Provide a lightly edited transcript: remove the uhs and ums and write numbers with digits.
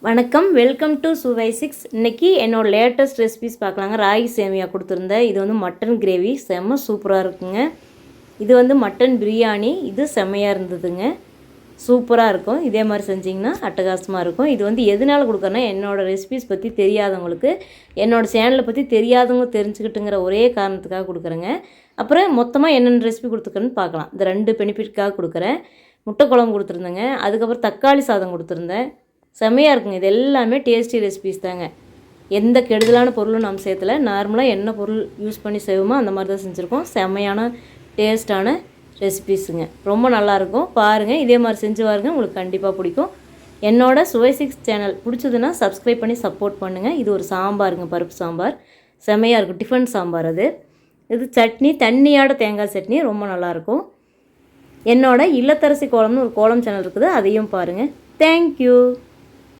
வணக்கம், welcome to சுவை 6. இன்றைக்கி என்னோடய லேட்டஸ்ட் ரெசிபிஸ் பார்க்கலாங்க. ராகி சேமியா கொடுத்துருந்தேன். இது வந்து மட்டன் கிரேவி செம்ம சூப்பராக இருக்குங்க. இது வந்து மட்டன் பிரியாணி. இது செம்மையாக இருந்ததுங்க, சூப்பராக இருக்கும். இதே மாதிரி செஞ்சிங்கன்னா அட்டகாசமாக இருக்கும். இது வந்து எதனால் கொடுக்குறேன்னா, என்னோடய ரெசிபிஸ் பற்றி தெரியாதவங்களுக்கு, என்னோடய சேனலை பற்றி தெரியாதவங்க தெரிஞ்சுக்கிட்டுங்கிற ஒரே காரணத்துக்காக கொடுக்குறேங்க. அப்புறம் மொத்தமாக என்னென்ன ரெசிபி கொடுத்துருக்கேன்னு பார்க்கலாம். இந்த 2 பெனிஃபிட்காக கொடுக்குறேன். முட்டை குழம்பு கொடுத்துருந்தேங்க, அதுக்கப்புறம் தக்காளி சாதம் கொடுத்துருந்தேன். செம்மையாக இருக்குங்க. இது எல்லாமே டேஸ்டி ரெசிபிஸ் தாங்க. எந்த கெடுதலான பொருளும் நம்ம சேர்த்துல. நார்மலாக என்ன பொருள் யூஸ் பண்ணி செய்வோமோ அந்த மாதிரி தான் செஞ்சுருக்கோம். செம்மையான டேஸ்ட்டான ரெசிபிஸுங்க. ரொம்ப நல்லாயிருக்கும். பாருங்கள், இதே மாதிரி செஞ்சு பாருங்க, உங்களுக்கு கண்டிப்பாக பிடிக்கும். என்னோடய சுவை 6 சேனல் பிடிச்சதுன்னா சப்ஸ்கிரைப் பண்ணி சப்போர்ட் பண்ணுங்கள். இது ஒரு சாம்பாருங்க, பருப்பு சாம்பார். செம்மையாக இருக்கும். டிஃபன் சாம்பார் அது. இது சட்னி, தண்ணியோட தேங்காய் சட்னி, ரொம்ப நல்லாயிருக்கும். என்னோடய இல்லத்தரசி கோலம்னு ஒரு கோலம் சேனல் இருக்குது, அதையும் பாருங்கள். தேங்க்யூ.